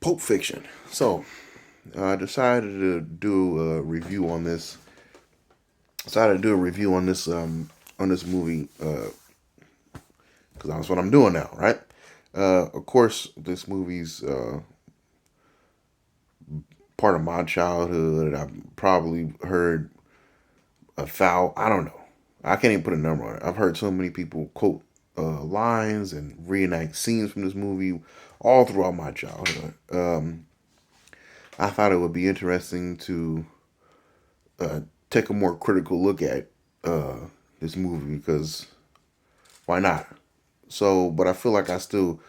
Pulp Fiction. So I decided to do a review on this. Decided to do a review on this movie because that's what I'm doing now, right? Of course, this movie's part of my childhood. I've probably heard I don't know. I can't even put a number on it. I've heard so many people quote lines and reenact scenes from this movie all throughout my childhood. I thought it would be interesting to uh, take a more critical look at uh, this movie because why not? So, but I feel like I still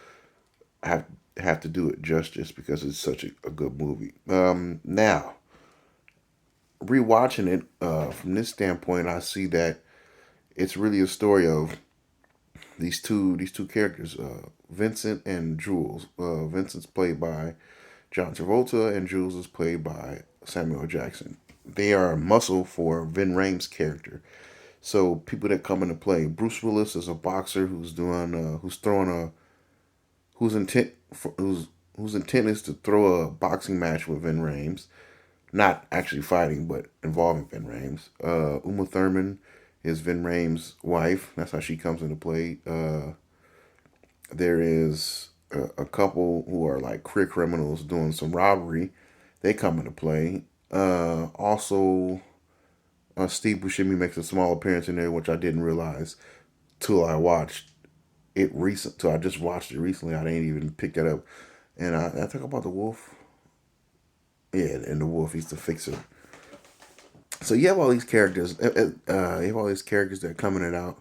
have have to do it justice because it's such a good movie. Now, rewatching it from this standpoint, I see that it's really a story of these two characters, Vincent and Jules. Vincent's played by John Travolta, and Jules is played by Samuel L. Jackson. They are a muscle for Vin Rhames' character. So people that come into play, Bruce Willis is a boxer who's throwing a whose intent for, whose intent is to throw a boxing match with Vin Rhames, not actually fighting, but involving Vin Rhames. Uma Thurman is Vin Rhames' wife. That's how she comes into play. There is a couple who are like career criminals doing some robbery. They come into play. Also, Steve Buscemi makes a small appearance in there, which I didn't realize till I watched it recent. Till I just watched it recently. I didn't even pick that up. And I talk about the wolf. Yeah, and the wolf. He's the fixer. So you have all these characters. You have all these characters that are coming it out.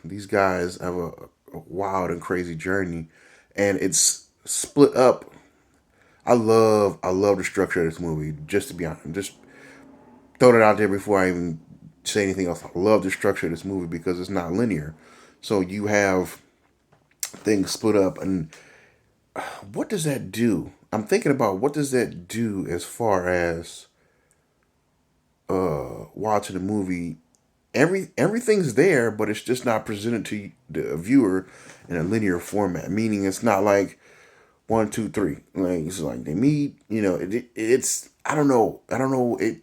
These guys have a wild and crazy journey, and it's split up. I love the structure of this movie. Just to be honest, just throwing it out there before I even say anything else. I love the structure of this movie because it's not linear. So you have things split up, and what does that do? I'm thinking about what does that do as far as watching a movie. Everything's there, but it's just not presented to the viewer in a linear format. Meaning, it's not like one, two, three. Like it's like they meet. It's I don't know.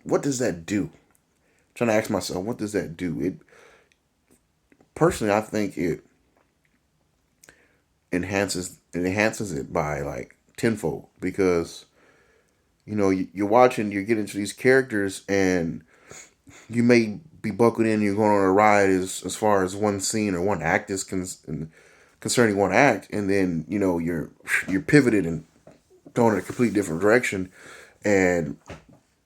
What does that do? I'm trying to ask myself, what does that do? It personally, I think it enhances it by like tenfold because you're watching, you're getting to these characters, and you may be buckled in. You're going on a ride as far as one scene or one act is concerning one act, and then you're pivoted and going in a complete different direction, and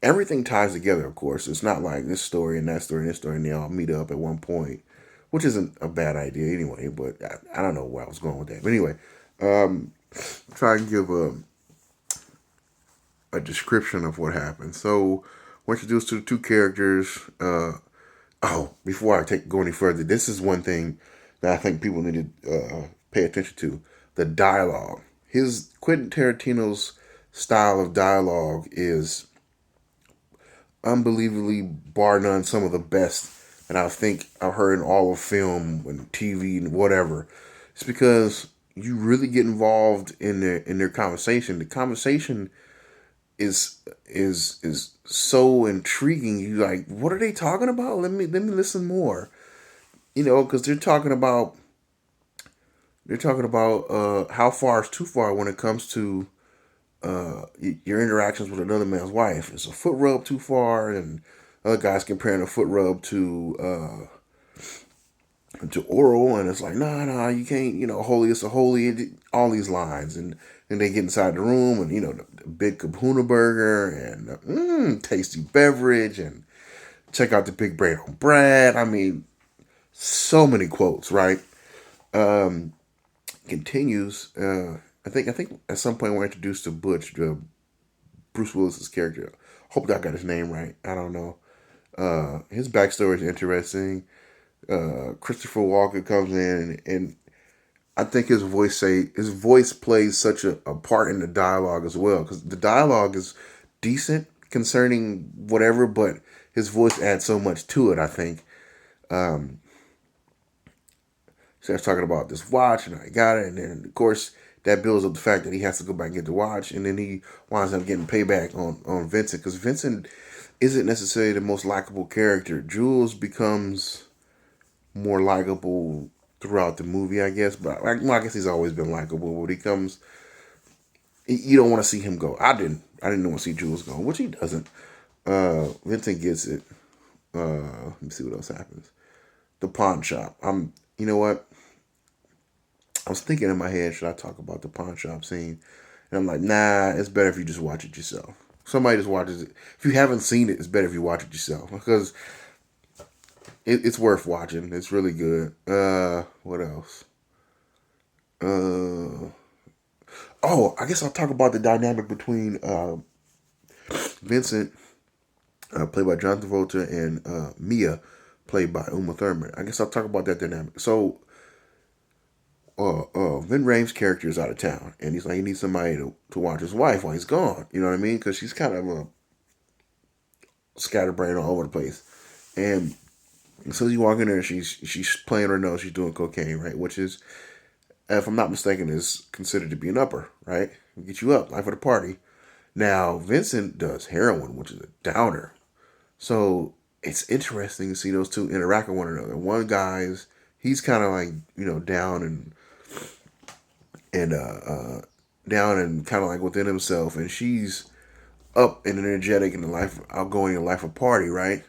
everything ties together. Of course, it's not like this story and that story and this story, and they all meet up at one point, which isn't a bad idea anyway. But I don't know where I was going with that. But anyway, try and give a description of what happened. So we're introduced to the two characters. Before I go any further, this is one thing that I think people need to pay attention to: the dialogue. His Quentin Tarantino's style of dialogue is unbelievably, bar none, some of the best that I think I've heard in all of film and TV and whatever. It's because you really get involved in their conversation. The conversation is so intriguing. You like, what are they talking about? Let me listen more. Because they're talking about how far is too far when it comes to your interactions with another man's wife. Is a foot rub too far? And other guys comparing a foot rub to oral, and it's like, nah, you can't. Holy is a holy. All these lines, and then they get inside the room, and the big Kahuna burger and tasty beverage, and check out the big bread on bread. I mean, so many quotes, right? Um, Continues. I think at some point we're introduced to Butch, Bruce Willis's character. Hope I got his name right. I don't know. His backstory is interesting. Christopher Walken comes in, and I think his voice plays such a part in the dialogue as well, because the dialogue is decent concerning whatever, but his voice adds so much to it. I think. Um, Starts talking about this watch, and I got it, and then of course that builds up the fact that he has to go back and get the watch, and then he winds up getting payback on Vincent because Vincent isn't necessarily the most likable character. Jules becomes more likable throughout the movie, I guess. But well, I guess he's always been likable. But he comes, you don't want to see him go. I didn't. I didn't want to see Jules go, which he doesn't. Vincent gets it. Let me see what else happens. The pawn shop. You know what? I was thinking in my head, should I talk about the pawn shop scene? And I'm like, nah, it's better if you just watch it yourself. Somebody just watches it. If you haven't seen it, it's better if you watch it yourself because it's worth watching. It's really good. What else? Uh, oh, I guess I'll talk about the dynamic between Vincent, played by John Travolta, and Mia, played by Uma Thurman. I guess I'll talk about that dynamic. So, Vin Rhames' character is out of town, and he's like, he needs somebody to watch his wife while he's gone. You know what I mean? Because she's kind of a scatterbrain all over the place. And so you walk in there, and she's playing her nose, she's doing cocaine, right? Which is, if I'm not mistaken, is considered to be an upper, right? Get you up, life of the party. Now, Vincent does heroin, which is a downer. So it's interesting to see those two interact with one another. One guy's, he's kind of like, down and down and kind of like within himself, and she's up and energetic in the life, outgoing in the life of party, right?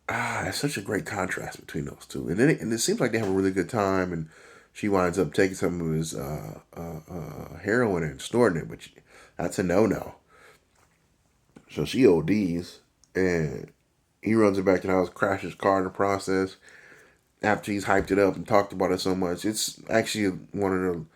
It's such a great contrast between those two, and then it seems like they have a really good time, and she winds up taking some of his heroin and snorting it, which that's a no. So she ODs, and he runs it back to the house, crashes his car in the process. After he's hyped it up and talked about it so much, it's actually one of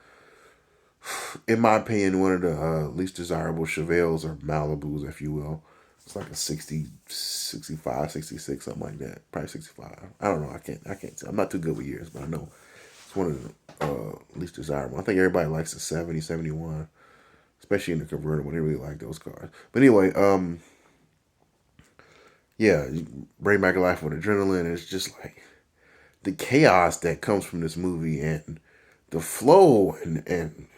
in my opinion, one of the least desirable Chevelles or Malibus, if you will. It's like a 60, 65, 66, something like that. Probably 65. I don't know. I can't tell. I'm not too good with years, but I know it's one of the least desirable. I think everybody likes the 70, 71, especially in the convertible. They really like those cars. But anyway, yeah, you bring back a life with adrenaline. It's just like the chaos that comes from this movie and the flow and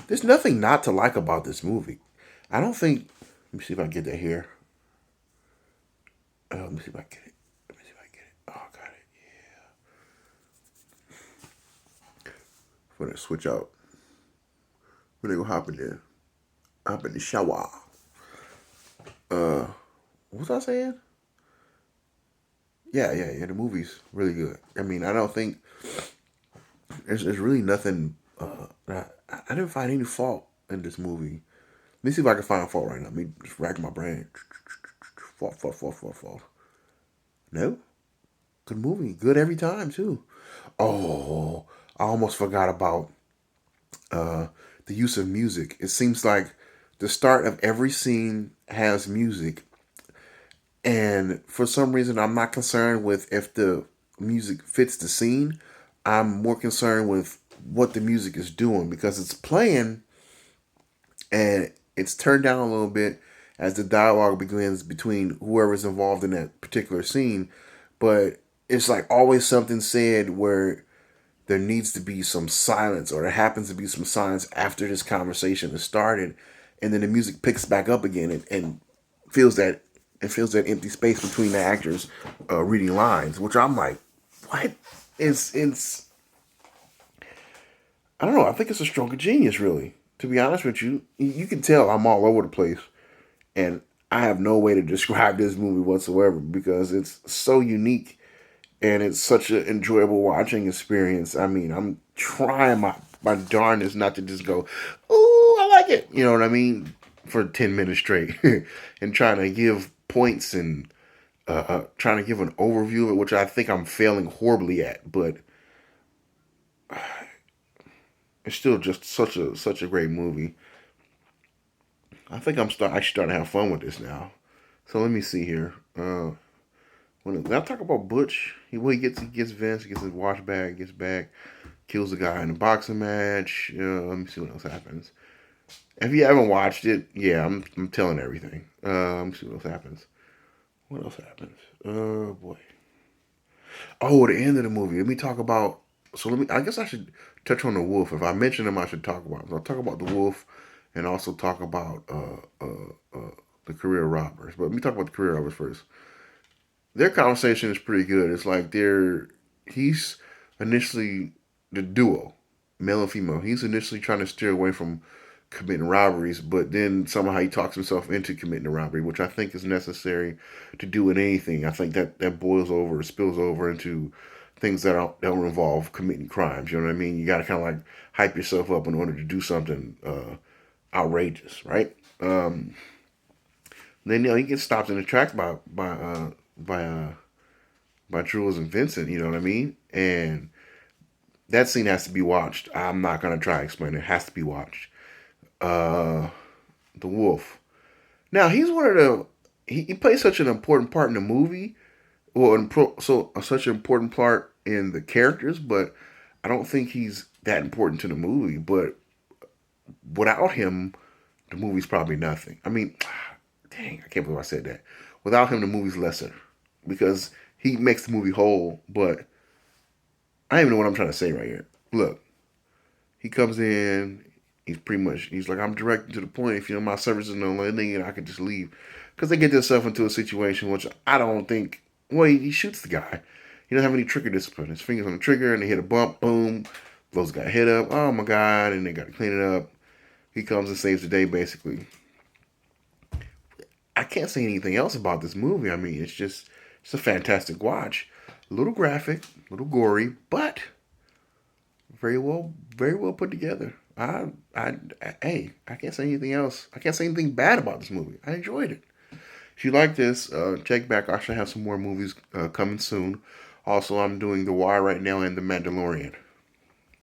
there's nothing not to like about this movie. I don't think. Let me see if I can get that here. Let me see if I get it. Let me see if I get it. Oh, I got it. Yeah. I'm gonna switch out. We're gonna go hop in there. Hop in the shower. What was I saying? Yeah. The movie's really good. I mean, I don't think there's really nothing. I didn't find any fault in this movie. Let me see if I can find a fault right now. Let me just rack my brain. Fault. No? Good movie. Good every time, too. Oh, I almost forgot about the use of music. It seems like the start of every scene has music. And for some reason, I'm not concerned with if the music fits the scene. I'm more concerned with what the music is doing because it's playing and it's turned down a little bit as the dialogue begins between whoever's involved in that particular scene. But it's like always something said where there needs to be some silence, or there happens to be some silence after this conversation has started, and then the music picks back up again and feels that empty space between the actors reading lines, which I'm like, what? It's I don't know. I think it's a stroke of genius, really. To be honest with you, you can tell I'm all over the place, and I have no way to describe this movie whatsoever because it's so unique and it's such an enjoyable watching experience. I mean, I'm trying my darndest not to just go, "Ooh, I like it," you know what I mean, for 10 minutes straight, and trying to give points and trying to give an overview of it, which I think I'm failing horribly at. But it's still just such a great movie. I think actually starting to have fun with this now. So let me see here. When I talk about Butch, he gets Vince, he gets his wash bag, gets back, kills the guy in a boxing match. Let me see what else happens. If you haven't watched it, yeah, I'm telling everything. Let me see what else happens. What else happens? Oh boy. Oh, the end of the movie. Let me talk about So let me. I guess I should touch on the wolf. If I mention him, I should talk about him. So I'll talk about the wolf, and also talk about the career robbers. But let me talk about the career robbers first. Their conversation is pretty good. It's like he's initially the duo, male and female. He's initially trying to steer away from committing robberies, but then somehow he talks himself into committing a robbery, which I think is necessary to do in anything. I think that boils over, spills over into things that don't involve committing crimes. You know what I mean? You got to kind of like hype yourself up in order to do something outrageous, right? Then he gets stopped in the tracks by by Jules and Vincent. You know what I mean? And that scene has to be watched. I'm not gonna try to explain it. It has to be watched. Uh, the Wolf. Now he's one of the he plays such an important part in the movie. Well, such an important part in the characters, but I don't think he's that important to the movie. But without him, the movie's probably nothing. I mean, dang, I can't believe I said that. Without him, the movie's lesser because he makes the movie whole. But I don't even know what I'm trying to say right here. Look, he comes in. He's like, I'm direct to the point. If my service is no lending, I could just leave. Because they get themselves into a situation which I don't think. Well, he shoots the guy. He doesn't have any trigger discipline. His fingers on the trigger, and they hit a bump. Boom, blows the guy head up. Oh my god! And they got to clean it up. He comes and saves the day, basically. I can't say anything else about this movie. I mean, it's a fantastic watch. A little graphic, a little gory, but very well put together. Hey, I can't say anything else. I can't say anything bad about this movie. I enjoyed it. If you like this, check back. I should have some more movies coming soon. Also, I'm doing The Wire right now and The Mandalorian.